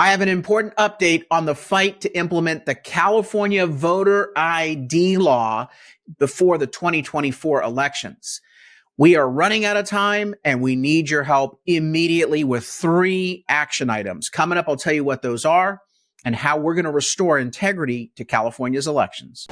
I have an important update on the fight to implement the California voter ID law before the 2024 elections. We are running out of time and we need your help immediately with 3 action items. Coming up, I'll tell you what those are and how we're going to restore integrity to California's elections.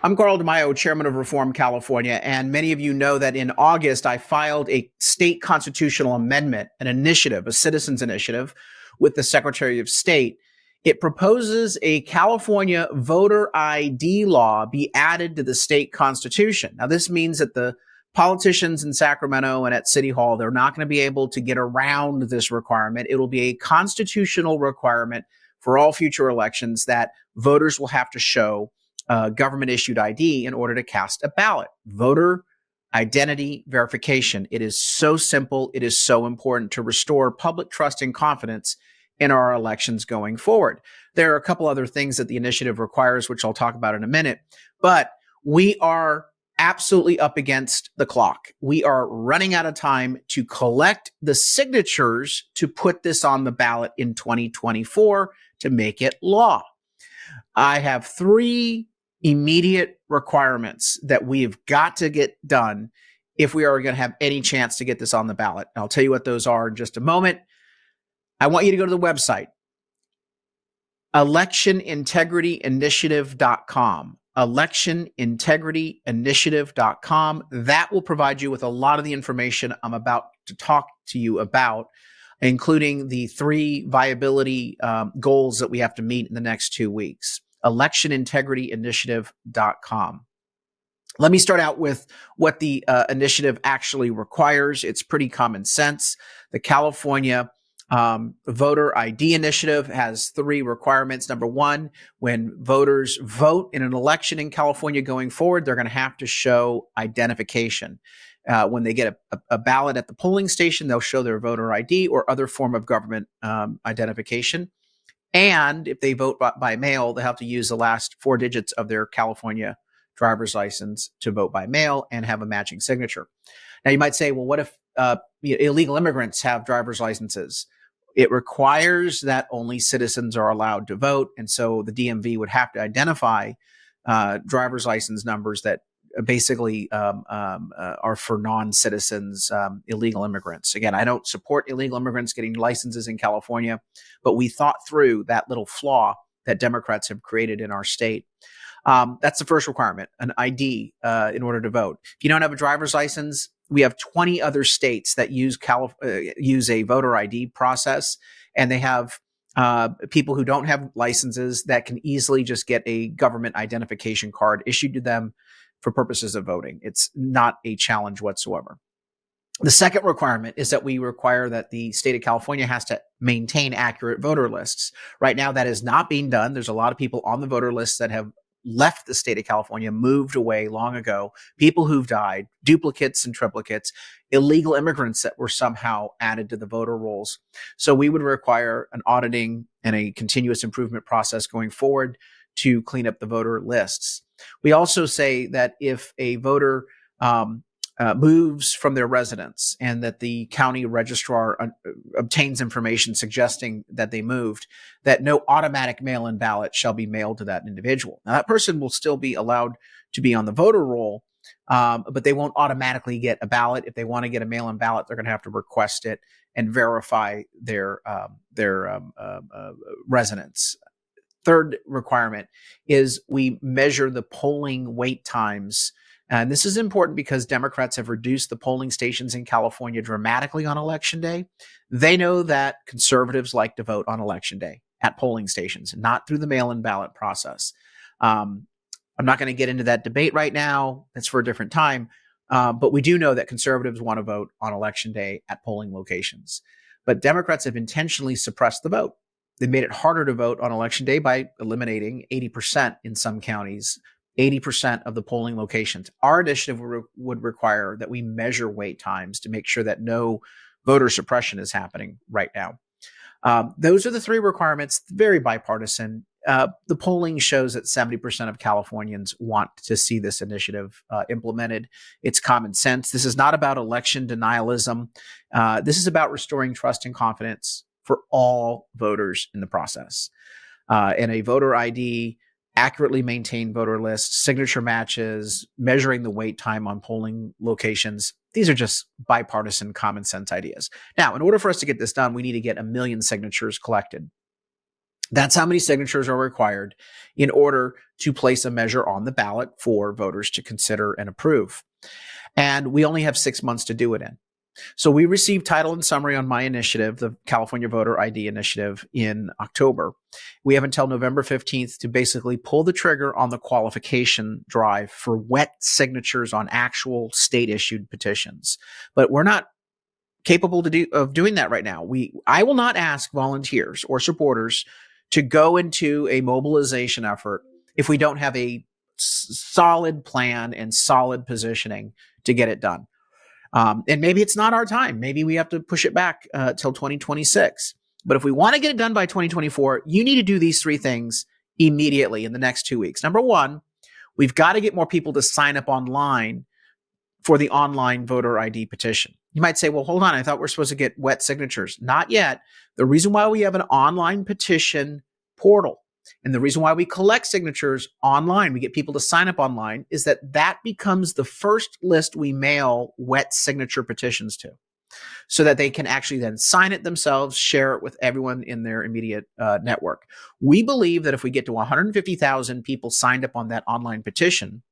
I'm Carl DeMaio, chairman of Reform California, and many of you know that in August, I filed a state constitutional amendment, an initiative, a citizens initiative with the Secretary of State. It proposes a California voter ID law be added to the state constitution. Now, this means that the politicians in Sacramento and at City Hall, they're not going to be able to get around this requirement. It will be a constitutional requirement for all future elections that voters will have to show government-issued ID in order to cast a ballot. Voter identity verification. It is so simple. It is so important to restore public trust and confidence in our elections going forward. There are a couple other things that the initiative requires, which I'll talk about in a minute, but we are absolutely up against the clock. We are running out of time to collect the signatures to put this on the ballot in 2024 to make it law. I have 3 immediate requirements that we've got to get done if we are going to have any chance to get this on the ballot. And I'll tell you what those are in just a moment. I want you to go to the website, electionintegrityinitiative.com, electionintegrityinitiative.com. That will provide you with a lot of the information I'm about to talk to you about, including the 3 viability goals that we have to meet in the next 2 weeks. electionintegrityinitiative.com. Let me start out with what the initiative actually requires. It's pretty common sense. The California Voter ID Initiative has 3 requirements. Number 1, when voters vote in an election in California going forward, they're going to have to show identification. When they get a ballot at the polling station, they'll show their voter ID or other form of government identification. And if they vote by mail, they have to use the last 4 digits of their California driver's license to vote by mail and have a matching signature. Now, you might say, well, what if illegal immigrants have driver's licenses? It requires that only citizens are allowed to vote. And so the DMV would have to identify driver's license numbers that basically are for non-citizens, illegal immigrants. Again, I don't support illegal immigrants getting licenses in California, but we thought through that little flaw that Democrats have created in our state. That's the first requirement, an ID in order to vote. If you don't have a driver's license, we have 20 other states that use a voter ID process, and they have people who don't have licenses that can easily just get a government identification card issued to them for purposes of voting. It's not a challenge whatsoever. The second requirement is that we require that the state of California has to maintain accurate voter lists. Right now, that is not being done. There's a lot of people on the voter lists that have left the state of California, moved away long ago, people who've died, duplicates and triplicates, illegal immigrants that were somehow added to the voter rolls. So we would require an auditing and a continuous improvement process going forward to clean up the voter lists. We also say that if a voter moves from their residence and that the county registrar obtains information suggesting that they moved, that no automatic mail-in ballot shall be mailed to that individual. Now, that person will still be allowed to be on the voter roll, but they won't automatically get a ballot. If they want to get a mail-in ballot, they're going to have to request it and verify their residence. Third requirement is we measure the polling wait times. And this is important because Democrats have reduced the polling stations in California dramatically on Election Day. They know that conservatives like to vote on Election Day at polling stations, not through the mail-in ballot process. I'm not going to get into that debate right now. That's for a different time. But we do know that conservatives want to vote on Election Day at polling locations. But Democrats have intentionally suppressed the vote. They made it harder to vote on Election Day by eliminating 80% in some counties, 80% of the polling locations. Our initiative would require that we measure wait times to make sure that no voter suppression is happening right now. Those are the 3 requirements, very bipartisan. the polling shows that 70% of Californians want to see this initiative implemented. It's common sense. This is not about election denialism. This is about restoring trust and confidence for all voters in the process. And a voter ID, accurately maintained voter list, signature matches, measuring the wait time on polling locations. These are just bipartisan common sense ideas. Now, in order for us to get this done, we need to get 1 million signatures collected. That's how many signatures are required in order to place a measure on the ballot for voters to consider and approve. And we only have 6 months to do it in. So we received title and summary on my initiative, the California Voter ID Initiative, in October. We have until November 15th to basically pull the trigger on the qualification drive for wet signatures on actual state-issued petitions. But we're not capable of doing that right now. I will not ask volunteers or supporters to go into a mobilization effort if we don't have a solid plan and solid positioning to get it done. And maybe it's not our time. Maybe we have to push it back till 2026. But if we want to get it done by 2024, you need to do these 3 things immediately in the next 2 weeks. Number one, we've got to get more people to sign up online for the online voter ID petition. You might say, well, hold on, I thought we're supposed to get wet signatures. Not yet. The reason why we have an online petition portal and the reason why we collect signatures online, we get people to sign up online, is that becomes the first list we mail wet signature petitions to, so that they can actually then sign it themselves, share it with everyone in their immediate network. We believe that if we get to 150,000 people signed up on that online petition,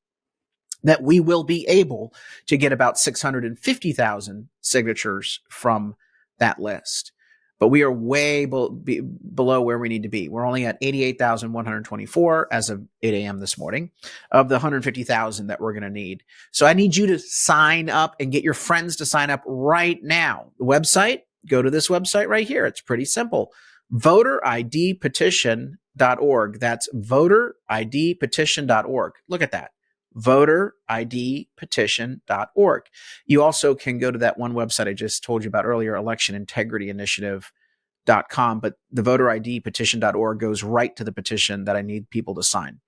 that we will be able to get about 650,000 signatures from that list. But we are way below where we need to be. We're only at 88,124 as of 8 a.m. this morning of the 150,000 that we're going to need. So I need you to sign up and get your friends to sign up right now. The website, go to this website right here. It's pretty simple. voteridpetition.org. That's voteridpetition.org. Look at that. voteridpetition.org. You also can go to that one website I just told you about earlier, electionintegrityinitiative.com, but the voteridpetition.org goes right to the petition that I need people to sign.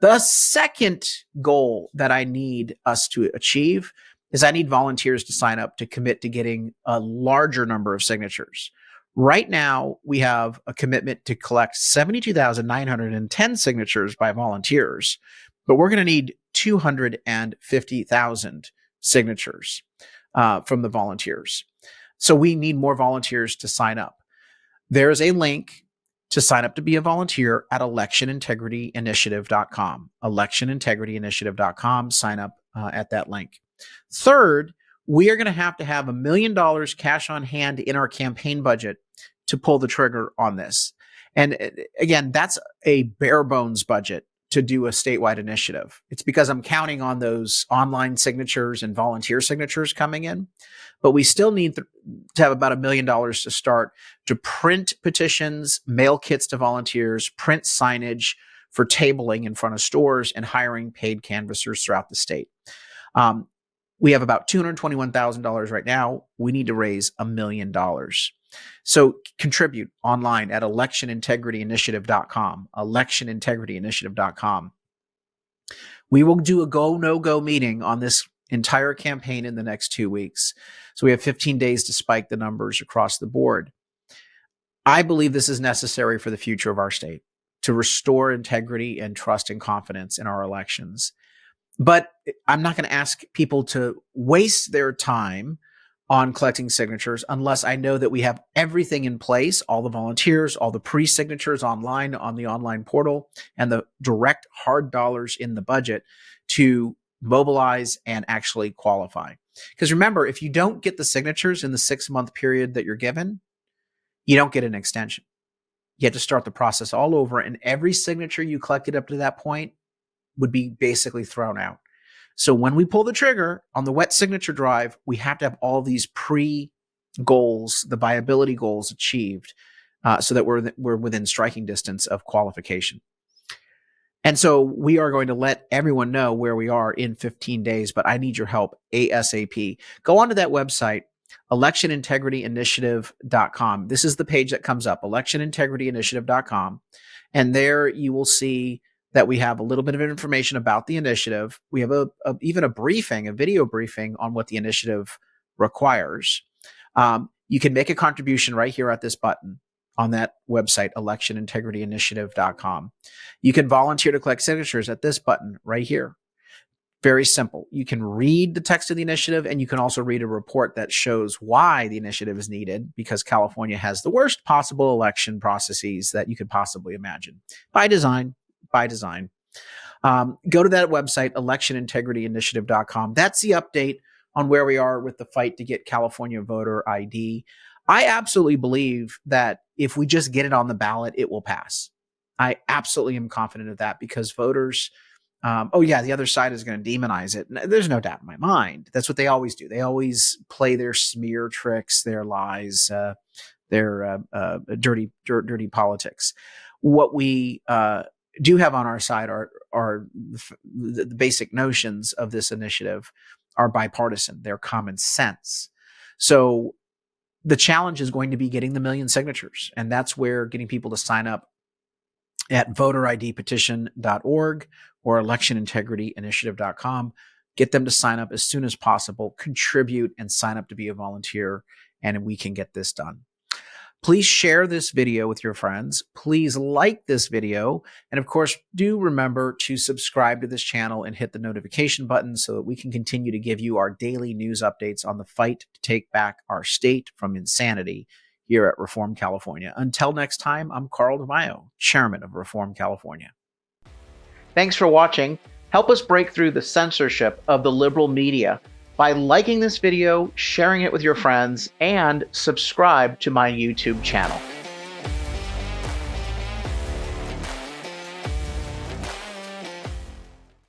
The second goal that I need us to achieve is I need volunteers to sign up to commit to getting a larger number of signatures. Right now, we have a commitment to collect 72,910 signatures by volunteers, but we're going to need 250,000 signatures from the volunteers. So we need more volunteers to sign up. There's a link to sign up to be a volunteer at electionintegrityinitiative.com. Electionintegrityinitiative.com. Sign up at that link. Third, we are going to have $1 million cash on hand in our campaign budget to pull the trigger on this. And again, that's a bare bones budget to do a statewide initiative. It's because I'm counting on those online signatures and volunteer signatures coming in, but we still need to have about $1 million to start to print petitions, mail kits to volunteers, print signage for tabling in front of stores, and hiring paid canvassers throughout the state. We have about $221,000 right now. We need to raise $1 million. So contribute online at electionintegrityinitiative.com, electionintegrityinitiative.com. We will do a go, no-go meeting on this entire campaign in the next 2 weeks. So we have 15 days to spike the numbers across the board. I believe this is necessary for the future of our state to restore integrity and trust and confidence in our elections. But I'm not going to ask people to waste their time on collecting signatures unless I know that we have everything in place, all the volunteers, all the pre-signatures online on the online portal, and the direct hard dollars in the budget to mobilize and actually qualify. Because remember, if you don't get the signatures in the 6-month period that you're given, you don't get an extension. You have to start the process all over, and every signature you collected up to that point would be basically thrown out. So when we pull the trigger on the wet signature drive, we have to have all these pre-goals, the viability goals achieved, so that we're within striking distance of qualification. And so we are going to let everyone know where we are in 15 days, but I need your help ASAP. Go onto that website, electionintegrityinitiative.com. This is the page that comes up, electionintegrityinitiative.com. And there you will see that we have a little bit of information about the initiative. We have even a briefing, a video briefing on what the initiative requires. You can make a contribution right here at this button on that website, electionintegrityinitiative.com. You can volunteer to collect signatures at this button right here. Very simple. You can read the text of the initiative, and you can also read a report that shows why the initiative is needed, because California has the worst possible election processes that you could possibly imagine. By design. Go to that website, electionintegrityinitiative.com. That's the update on where we are with the fight to get California voter ID. I absolutely believe that if we just get it on the ballot, it will pass. I absolutely am confident of that, because voters, the other side is going to demonize it. There's no doubt in my mind. That's what they always do. They always play their smear tricks, their lies, their dirty politics. What we do have on our side are the basic notions of this initiative are bipartisan. They're common sense. So the challenge is going to be getting the million signatures. And that's where getting people to sign up at voteridpetition.org or electionintegrityinitiative.com. Get them to sign up as soon as possible, contribute, and sign up to be a volunteer, and we can get this done. Please share this video with your friends. Please like this video. And of course, do remember to subscribe to this channel and hit the notification button so that we can continue to give you our daily news updates on the fight to take back our state from insanity here at Reform California. Until next time, I'm Carl DeMaio, Chairman of Reform California. Thanks for watching. Help us break through the censorship of the liberal media by liking this video, sharing it with your friends, and subscribe to my YouTube channel.